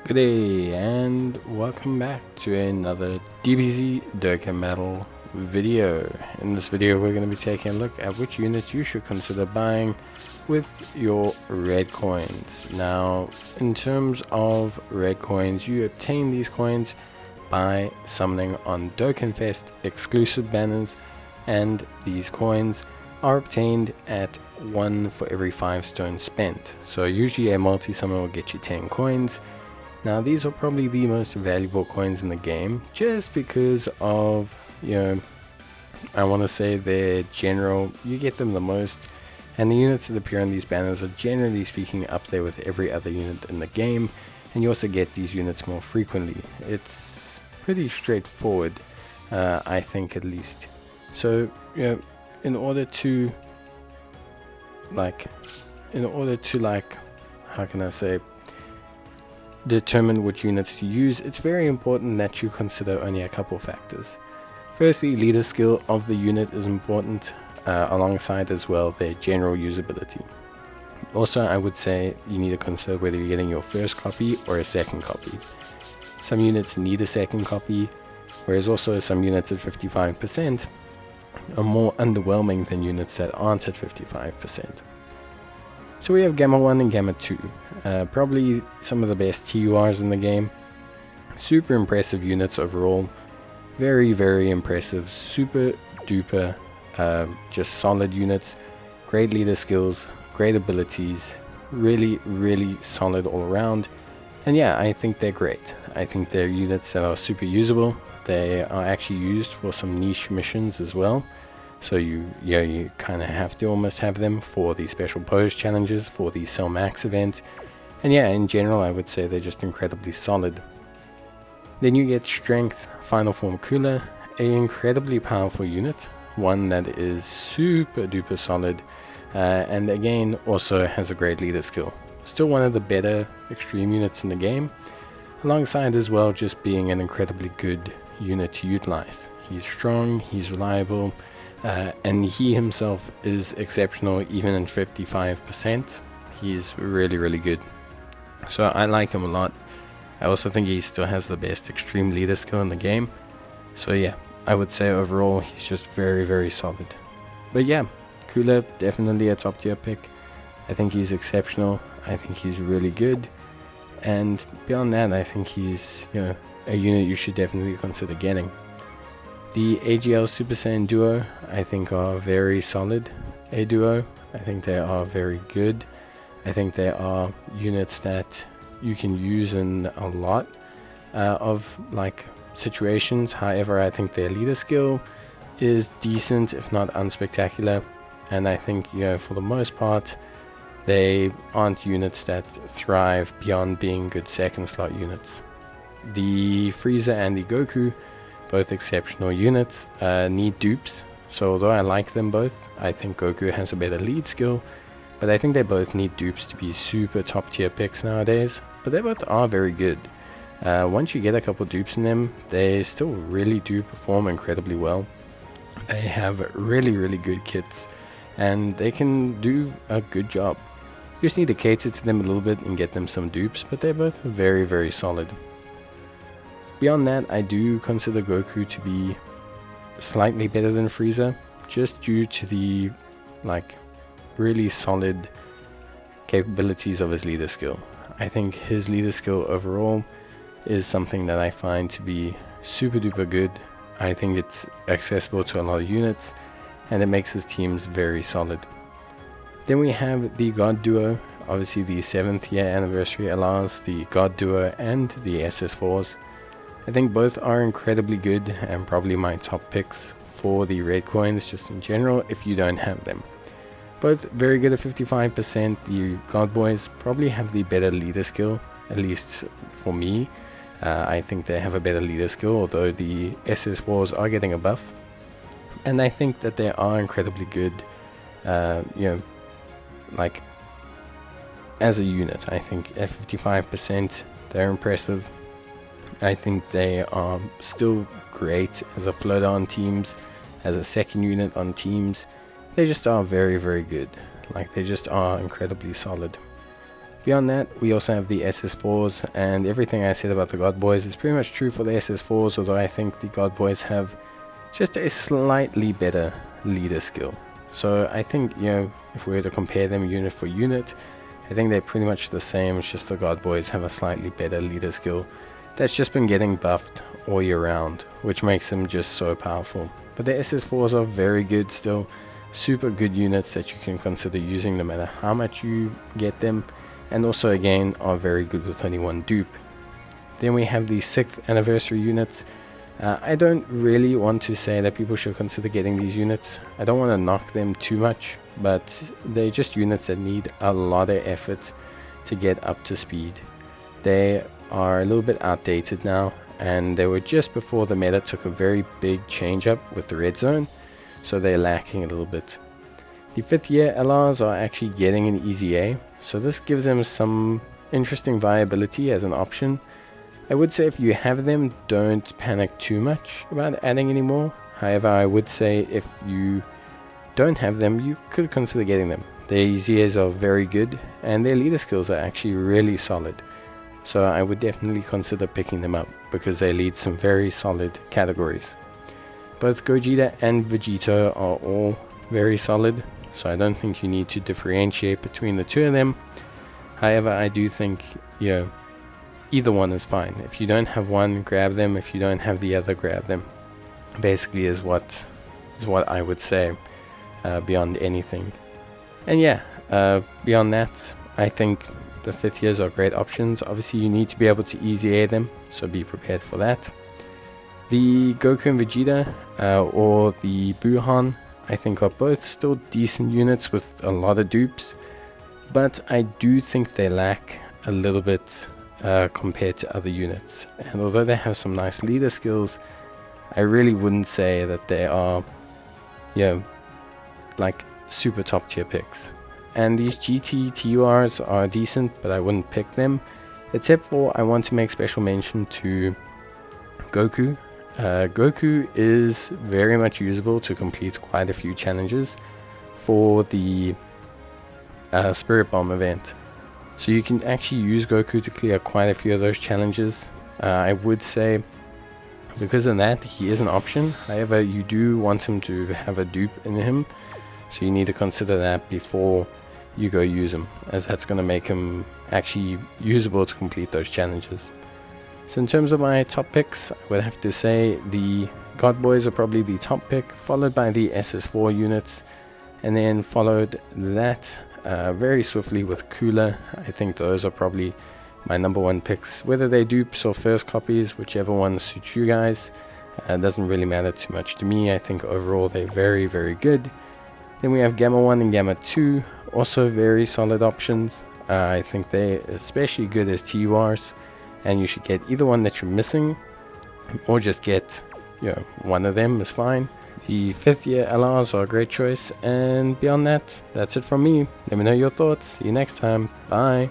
Good day and welcome back to another DBZ Dokkan Metal video. In this video we're going to be taking a look at which units you should consider buying with your red coins. Now in terms of red coins, you obtain these coins by summoning on Dokkan Fest exclusive banners, and these coins are obtained at 1 for every 5 stones spent. So usually a multi-summon will get you 10 coins. Now these are probably the most valuable coins in the game just because of, I want to say they're general, you get them the most, and the units that appear on these banners are generally speaking up there with every other unit in the game, and you also get these units more frequently. It's pretty straightforward, I think at least. So, in order to how can I say, determine which units to use, it's very important that you consider only a couple factors. Firstly, leader skill of the unit is important, alongside as well their general usability. Also, I would say you need to consider whether you're getting your first copy or a second copy. Some units need a second copy, whereas also some units at 55% are more underwhelming than units that aren't at 55%. So we have Gamma 1 and Gamma 2, probably some of the best TURs in the game. Super impressive units overall, very impressive, super duper, just solid units, great leader skills, great abilities, really solid all around. And yeah, I think they're great. I think they're units that are super usable. They are actually used for some niche missions as well. So you kind of have to almost have them for the special pose challenges, for the Cell Max event. And yeah, in general I would say they're just incredibly solid. Then you get Strength Final Form Cooler, an incredibly powerful unit, one that is super duper solid, and again also has a great leader skill. Still one of the better extreme units in the game, alongside as well just being an incredibly good unit to utilize. He's strong, he's reliable, and he himself is exceptional even in 55%. He's really good. So I like him a lot. I also think he still has the best extreme leader skill in the game. So yeah, I would say overall he's just very solid. But yeah, Cooler, definitely a top tier pick. I think he's exceptional. I think he's really good. And beyond that, I think he's a unit you should definitely consider getting. The LR Super Saiyan duo, I think, are very solid. A duo, I think they are very good. I think they are units that you can use in a lot of situations. However, I think their leader skill is decent, if not unspectacular. And I think, for the most part, they aren't units that thrive beyond being good second slot units. The Frieza and the Goku, both exceptional units, need dupes. So although I like them both, I think Goku has a better lead skill, but I think they both need dupes to be super top tier picks nowadays. But they both are very good. Once you get a couple dupes in them, they still really do perform incredibly well. They have really good kits, and they can do a good job. You just need to cater to them a little bit and get them some dupes, but they're both very solid. Beyond that, I do consider Goku to be slightly better than Frieza, just due to the really solid capabilities of his leader skill. I think his leader skill overall is something that I find to be super duper good. I think it's accessible to a lot of units, and it makes his teams very solid. Then we have the God Duo, obviously the 7th year anniversary allows the God Duo and the SS4s. I think both are incredibly good and probably my top picks for the red coins just in general if you don't have them. Both very good at 55%. The God Boys probably have the better leader skill, at least for me. I think they have a better leader skill, although the SS4s are getting a buff. And I think that they are incredibly good, as a unit. I think at 55% they're impressive. I think they are still great as a float on teams, as a second unit on teams. They just are very good. They just are incredibly solid. Beyond that, we also have the SS4s, and everything I said about the God Boys is pretty much true for the SS4s, although I think the God Boys have just a slightly better leader skill. So I think, if we were to compare them unit for unit, I think they're pretty much the same. It's just the God Boys have a slightly better leader skill that's just been getting buffed all year round, which makes them just so powerful. But the SS4s are very good still, super good units that you can consider using no matter how much you get them, and also again are very good with only one dupe. Then we have the 6th anniversary units. I don't really want to say that people should consider getting these units. I don't want to knock them too much, but they're just units that need a lot of effort to get up to speed. They are a little bit outdated now, and they were just before the meta took a very big change up with the red zone, so they're lacking a little bit. The 5th year LRs are actually getting an easy A, so this gives them some interesting viability as an option. I would say if you have them, don't panic too much about adding any more. However, I would say if you don't have them, you could consider getting them. Their EZAs are very good, and their leader skills are actually really solid. So I would definitely consider picking them up, because they lead some very solid categories. Both Gogeta and Vegeta are all very solid, so I don't think you need to differentiate between the two of them. However, I do think, either one is fine. If you don't have one, grab them. If you don't have the other, grab them. Basically is what I would say beyond anything. And beyond that, I think the 5th years are great options. Obviously, you need to be able to easy A them, so be prepared for that. The Goku and Vegeta, or the Buhan, I think are both still decent units with a lot of dupes, but I do think they lack a little bit compared to other units. And although they have some nice leader skills, I really wouldn't say that they are, like super top tier picks. And these GT TURs are decent, but I wouldn't pick them, except for I want to make special mention to Goku. Goku is very much usable to complete quite a few challenges for the Spirit Bomb event. So you can actually use Goku to clear quite a few of those challenges. I would say because of that, he is an option. However, you do want him to have a dupe in him, so you need to consider that before you go use him, as that's going to make him actually usable to complete those challenges. So in terms of my top picks, I would have to say the God Boys are probably the top pick, followed by the SS4 units, and then followed that very swiftly with Cooler. I think those are probably my number one picks, whether they're dupes or first copies, whichever one suits you guys. Doesn't really matter too much to me. I think overall they're very, very good. Then we have Gamma 1 and Gamma 2, also very solid options. I think they're especially good as TURs, and you should get either one that you're missing, or just get, one of them is fine. The 5th year LRs are a great choice, and beyond that, that's it from me. Let me know your thoughts. See you next time. Bye.